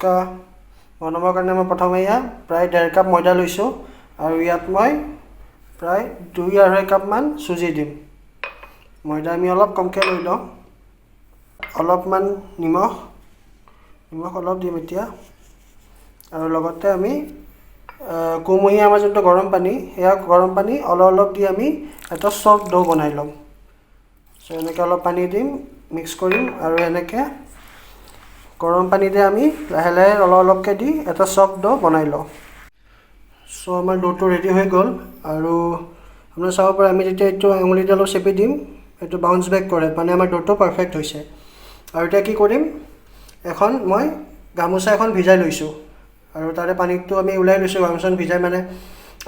ফুচকা বনাবৰ কাৰণে মই প্ৰথমে ইয়াত প্ৰায় 1.5 কাপ ময়দা লৈছোঁ আৰু ইয়াত মই প্ৰায় 2-2.5 কাপমান চুজি দিম। ময়দা আমি অলপ কমকৈ লৈ লওঁ। অলপমান নিমখ অলপ দিম এতিয়া আৰু লগতে আমি কুমুহীয়া আমাৰ যোনটো গৰম পানী সেয়া গৰম পানী অলপ দি আমি এটা সফ্ট ডো বনাই ল'ম। চ' এনেকৈ অলপ পানী দিম, মিক্স কৰিম আৰু এনেকৈ গৰম পানীতে আমি লাহে লাহে অলপকৈ দি এটা সফ্ট ডো বনাই লওঁ। চ' আমাৰ ডোটো ৰেডি হৈ গ'ল আৰু আপোনাৰ চাব পাৰে আমি যেতিয়া এইটো আঙুলিতে অলপ চেপি দিম এইটো বাউন্স বেক কৰে, মানে আমাৰ ডোটো পাৰফেক্ট হৈছে। আৰু এতিয়া কি কৰিম, মই গামোচা এখন ভিজাই লৈছোঁ আৰু তাৰে পানীটো আমি ওলাই লৈছোঁ, গামোচাখন ভিজাই মানে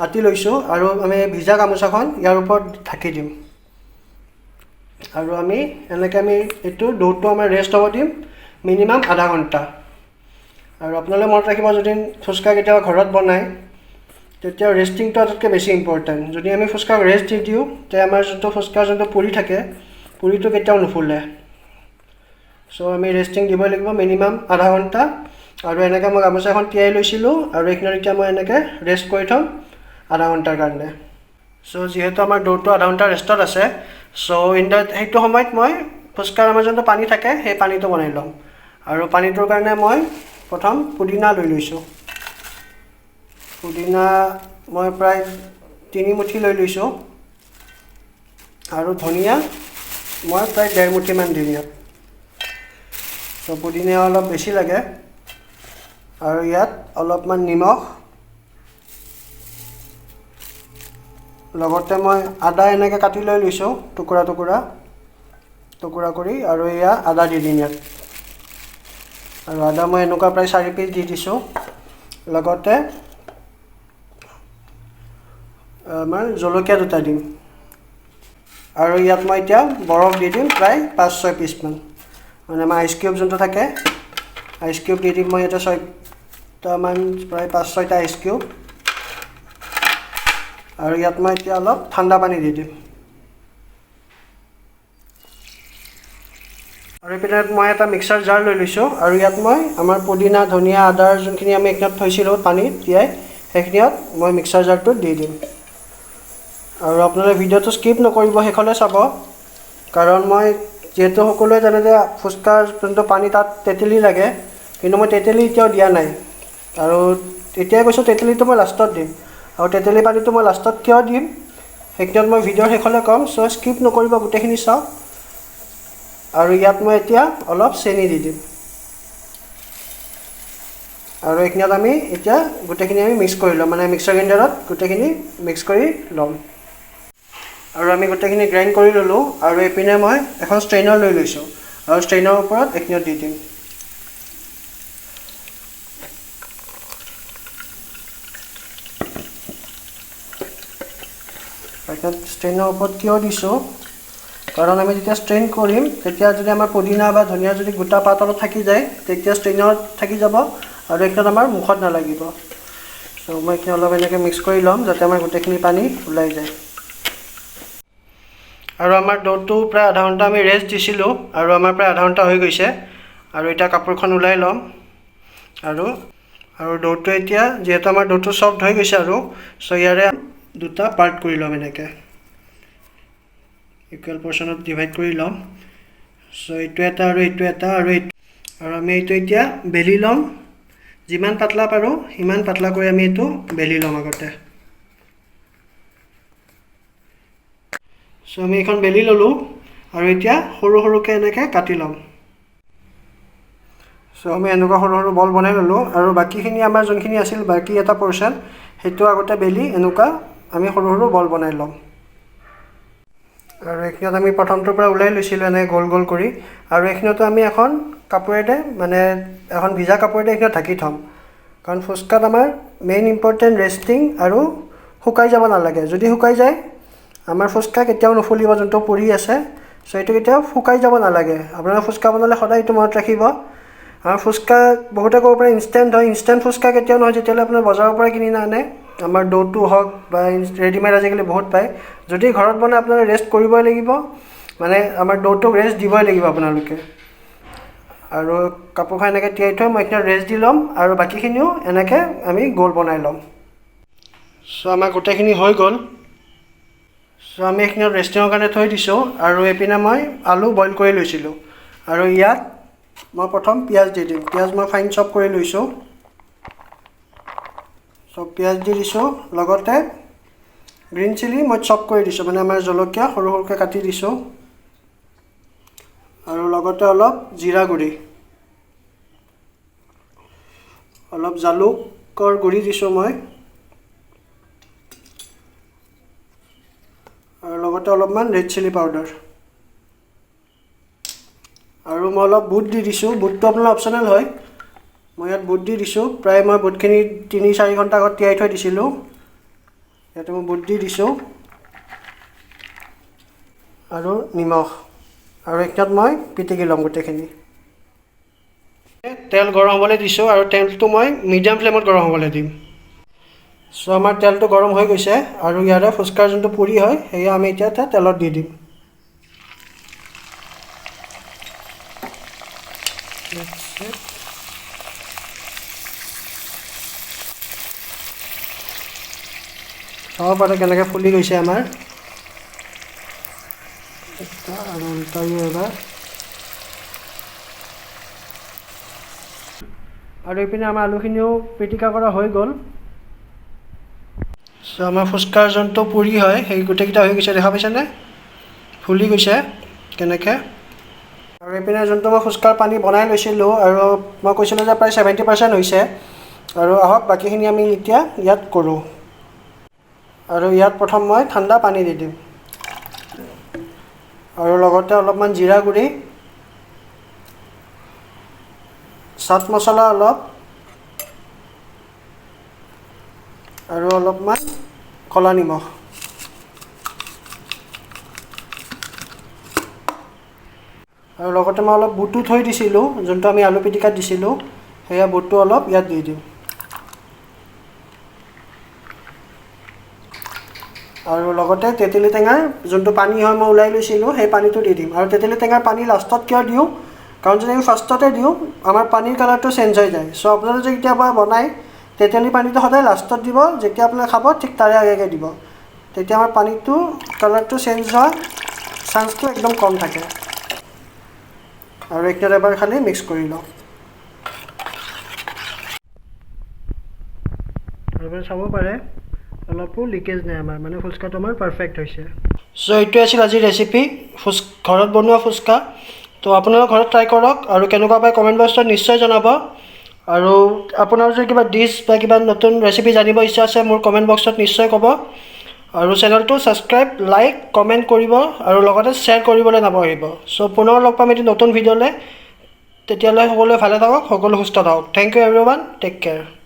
আতি লৈছোঁ আৰু আমি ভিজা গামোচাখন ইয়াৰ ওপৰত ঢাকি দিম আৰু আমি এইটো ডোটো আমাৰ ৰেষ্ট হ'ব দিম মিনিমাম আধা ঘণ্টা। আৰু আপোনালোকে মনত ৰাখিব, যদি ফুচকা কেতিয়াবা ঘৰত বনায় তেতিয়া ৰেষ্টিংটো আটাইতকৈ বেছি ইম্পৰ্টেণ্ট। যদি আমি ফুচকাক ৰেষ্ট দি দিওঁ তেতিয়া আমাৰ ফুচকাৰ যোনটো পুৰি থাকে পুৰিটো কেতিয়াও নুফুলে। চ' আমি ৰেষ্টিং দিবই লাগিব মিনিমাম আধা ঘণ্টা। আৰু এনেকৈ মই গামোচাখন তিয়াই লৈছিলোঁ আৰু এইখিনিত এতিয়া মই এনেকৈ ৰেষ্ট কৰি থ'ম আধা ঘণ্টাৰ কাৰণে। চ' যিহেতু আমাৰ ডোটো আধা ঘণ্টা ৰেষ্টত আছে, চ' সেইটো সময়ত মই ফুচকাৰ আমাৰ যোনটো পানী থাকে সেই পানীটো বনাই ল'ম। আৰু পানীটোৰ কাৰণে মই প্ৰথম পুদিনা লৈ লৈছোঁ। পুদিনা মই প্ৰায় 3 মুঠি লৈ লৈছোঁ আৰু ধনিয়া মই প্ৰায় 1.5 মুঠিমান দিম ইয়াত। চ' পুদিনা অলপ বেছি লাগে আৰু ইয়াত অলপমান নিমখ, লগতে মই আদা এনেকৈ কাটি লৈ লৈছোঁ টুকুৰা কৰি, আৰু এয়া আদা দি দিম ইয়াত। আৰু আদা মই এনেকুৱা প্ৰায় 4 পিচ দি দিছোঁ। লগতে আমাৰ জলকীয়া 2টা দিম আৰু ইয়াত মই এতিয়া বৰফ দি দিম প্ৰায় 5-6 পিচমান, মানে আমাৰ আইচ কিউব যোনটো থাকে আইচ কিউব দি দিম মই ইয়াতে 6টামান, প্ৰায় 5-6টা আইচ কিউব। আৰু ইয়াত মই এতিয়া অলপ ঠাণ্ডা পানী দি দিম। আৰু এইপিনে মই এটা মিক্সাৰ জাৰ লৈ লৈছোঁ আৰু ইয়াত মই আমাৰ পুদিনা, ধনিয়া, আদাৰ যোনখিনি আমি এইখিনিত থৈছিলোঁ পানীত তিয়াই সেইখিনিত মই মিক্সাৰ জাৰটোত দি দিম। আৰু আপোনালোকে ভিডিঅ'টো স্কিপ নকৰিব, শেষলৈ চাব, কাৰণ মই যিহেতু সকলোৱে জানে যে ফুচকাৰ যোনটো পানী তাত তেতেলী লাগে, কিন্তু মই তেতেলী এতিয়াও দিয়া নাই। আৰু এতিয়াই কৈছোঁ তেতেলীটো মই লাষ্টত দিম, আৰু তেতেলী পানীটো মই লাষ্টত কিয় দিম সেইখিনিত মই ভিডিঅ'ৰ শেষলৈ ক'ম। চ' স্কিপ নকৰিব, গোটেইখিনি চাওক। আৰু ইয়াত মই এতিয়া অলপ চেনি দি দিম আৰু এইখিনিত আমি এতিয়া গোটেইখিনি আমি মিক্স কৰি ল'ম, মানে মিক্সাৰ গ্ৰাইণ্ডাৰত গোটেইখিনি মিক্স কৰি ল'ম। আৰু আমি গোটেইখিনি গ্ৰাইণ্ড কৰি ল'লোঁ আৰু এইপিনে মই এখন ষ্ট্ৰেইনাৰ লৈ লৈছোঁ আৰু ষ্ট্ৰেইনাৰৰ ওপৰত এইখিনিত দি দিম। ষ্ট্ৰেইনাৰৰ ওপৰত কিয় দিছোঁ, কাৰণ আমি যেতিয়া ষ্ট্ৰেইন কৰিম তেতিয়া যদি আমাৰ পুদিনা বা ধনিয়া যদি গোটা পাত অলপ থাকি যায় তেতিয়া ষ্ট্ৰেইনাৰত থাকি যাব আৰু এইখিনিত আমাৰ মুখত নালাগিব। চ' মই এইখিনি অলপ এনেকৈ মিক্স কৰি ল'ম যাতে আমাৰ গোটেইখিনি পানী ওলাই যায়। আৰু আমাৰ ডোটো প্ৰায় আধা ঘণ্টা আমি ৰেষ্ট দিছিলোঁ আৰু আমাৰ প্ৰায় আধা ঘণ্টা হৈ গৈছে। আৰু এতিয়া কাপোৰখন ওলাই ল'ম আৰু ডোটো এতিয়া যিহেতু আমাৰ ডোটো চফ্ট হৈ গৈছে আৰু চ' ইয়াৰে 2টা পাৰ্ট কৰি ল'ম, এনেকৈ ইকুৱেল পৰ্চনত ডিভাইড কৰি ল'ম। চ' এইটো এটা আৰু এইটো এটা আৰু আমি এইটো এতিয়া বেলি ল'ম। যিমান পাতলা পাৰোঁ সিমান পাতলা কৰি আমি এইটো বেলি ল'ম আগতে। চ' আমি এইখন বেলি ল'লোঁ আৰু এতিয়া সৰু সৰুকৈ এনেকৈ কাটি ল'ম। চ' আমি এনেকুৱা সৰু সৰু বল বনাই ল'লোঁ আৰু বাকীখিনি আমাৰ যোনখিনি আছিল বাকী এটা পৰ্চন সেইটো আগতে বেলি এনেকুৱা আমি সৰু সৰু বল বনাই ল'ম। আৰু এইখিনিত আমি প্ৰথমটোৰ পৰা ওলাই লৈছিলোঁ এনেকৈ গোল গোল কৰি, আৰু এইখিনিতো আমি এখন কাপোৰেৰে, মানে এখন ভিজা কাপোৰেৰে এইখিনিত ঢাকি থ'ম। কাৰণ ফুচকাত আমাৰ মেইন ইম্পৰ্টেণ্ট ৰেষ্টিং আৰু শুকাই যাব নালাগে। যদি শুকাই যায় আমাৰ ফুচকা কেতিয়াও নুফুলিব, যোনটো পুৰি আছে। চ' এইটো কেতিয়াও শুকাই যাব নালাগে। আপোনালোকে ফুচকা বনালে সদায় এইটো মনত ৰাখিব। আমাৰ ফুচকা বহুতে ক'ব পাৰে ইনষ্টেণ্ট হয়, ইনষ্টেণ্ট ফুচকা কেতিয়াও নহয় যেতিয়ালৈ আপোনাৰ বজাৰৰ পৰা কিনি নানে। আমাৰ ডোটো হওক বা ৰেডিমেড আজিকালি বহুত পায়। যদি ঘৰত বনায় আপোনালোকে ৰেষ্ট কৰিবই লাগিব, মানে আমাৰ ডোটোক ৰেষ্ট দিবই লাগিব আপোনালোকে। আৰু কাপোৰখন এনেকৈ তিয়াই থৈ মই এতিয়া ৰেষ্ট দি ল'ম আৰু বাকীখিনিও এনেকৈ আমি গোল বনাই ল'ম। চ' আমাৰ গোটেইখিনি হৈ গ'ল। চ' আমি এইখিনি ৰেষ্টিঙৰ কাৰণে থৈ দিছোঁ আৰু এইপিনে মই আলু বইল কৰি লৈছিলোঁ আৰু ইয়াত মই প্ৰথম পিঁয়াজ দি দিম। পিঁয়াজ মই ফাইন চপ কৰি লৈছোঁ। চ' পিঁয়াজ দি দিছোঁ, লগতে গ্ৰীণ চিলি মই চপ কৰি দিছোঁ, মানে আমাৰ জলকীয়া সৰু সৰুকৈ কাটি দিছোঁ আৰু লগতে অলপ জিৰা গুড়ি, অলপ জালুকৰ গুড়ি দিছোঁ মই আৰু লগতে অলপমান ৰেড চিলি পাউডাৰ আৰু মই অলপ বুট দি দিছোঁ। বুটটো আপোনাৰ অপশ্যনেল হয়, মই ইয়াত বুট দি দিছোঁ। প্ৰায় মই বুটখিনি 3-4 ঘণ্টা আগত তিয়াই থৈ দিছিলোঁ। ইয়াতে মই বুট দি দিছোঁ আৰু নিমখ আৰু এইখিনিত মই পিটিকি ল'ম গোটেইখিনি। তেল গৰম হ'বলৈ দিছোঁ আৰু তেলটো মই মিডিয়াম ফ্লেমত গৰম হ'বলৈ দিম। চ' আমাৰ তেলটো গৰম হৈ গৈছে আৰু ইয়াৰে ফুচকাৰ যোনটো পুৰি হয় সেয়া আমি এতিয়া তেলত দি দিম। চাব পাৰে কেনেকৈ ফুলি গৈছে আমাৰ। আৰু উল্টাইও এবাৰ। আৰু এইপিনে আমাৰ আলুখিনিও পিটিকা কৰা হৈ গ'ল। চ' আমাৰ ফুচকাৰ যোনটো পুৰি হয় সেই গোটেইকেইটা হৈ গৈছে, দেখা পাইছেনে? ফুলি গৈছে কেনেকৈ। আৰু এইপিনে যোনটো মই ফুচকাৰ পানী বনাই লৈছিলোঁ আৰু মই কৈছিলোঁ যে প্ৰায় 70% হৈছে। আৰু আহক বাকীখিনি আমি এতিয়া ইয়াত কৰোঁ। আৰু ইয়াত প্ৰথম মই ঠাণ্ডা পানী দি দিম আৰু লগতে অলপমান জিৰা গুড়ি, চাট মছলা অলপ আৰু অলপমান ক'লা নিমখ। আৰু লগতে মই অলপ বুটো থৈ দিছিলোঁ, যোনটো আমি আলু পিটিকাত দিছিলোঁ, সেয়া বুটটো অলপ ইয়াত দি দিম। আৰু লগতে তেঁতেলী টেঙাৰ যোনটো পানী হয় মই ওলাই লৈছিলোঁ সেই পানীটো দি দিম। আৰু তেঁতেলী টেঙাৰ পানী লাষ্টত কিয় দিওঁ, কাৰণ যদি আমি ফাৰ্ষ্টতে দিওঁ আমাৰ পানীৰ কালাৰটো চেঞ্জ হৈ যায়। চ' আপোনালোকে যদি কেতিয়াবা বনায় তেঁতেলী পানীটো সদায় লাষ্টত দিব, যেতিয়া আপোনালোকে খাব ঠিক তাৰে আগে আগে দিব। তেতিয়া আমাৰ পানীটো কালাৰটো চেঞ্জ হোৱা চান্সটো একদম কম থাকে। আৰু এইখিনিত এবাৰ খালি মিক্স কৰি লওঁ। এবাৰ চাব পাৰে অলপো লিকেজ নাই আমাৰ, মানে ফুচকাটো আমাৰ পাৰফেক্ট হৈছে। চ' এইটোৱে আছিল আজিৰ ৰেচিপি, ঘৰত বনোৱা ফুচকা। তো আপোনালোকে ঘৰত ট্ৰাই কৰক আৰু কেনেকুৱা পায় কমেণ্ট বক্সত নিশ্চয় জনাব। আৰু আপোনাৰ যদি কিবা ডিছ বা কিবা নতুন ৰেচিপি জানিব ইচ্ছা আছে মোৰ কমেণ্ট বক্সত নিশ্চয় ক'ব। আৰু চেনেলটো ছাবস্ক্ৰাইব, লাইক, কমেণ্ট কৰিব আৰু লগতে শ্বেয়াৰ কৰিবলৈ নাপাহৰিব। চ' পুনৰ লগ পাম এটি নতুন ভিডিঅ'লৈ। তেতিয়ালৈ সকলোৱে ভালে থাকক, সকলো সুস্থ থাকক। Thank you everyone, take care.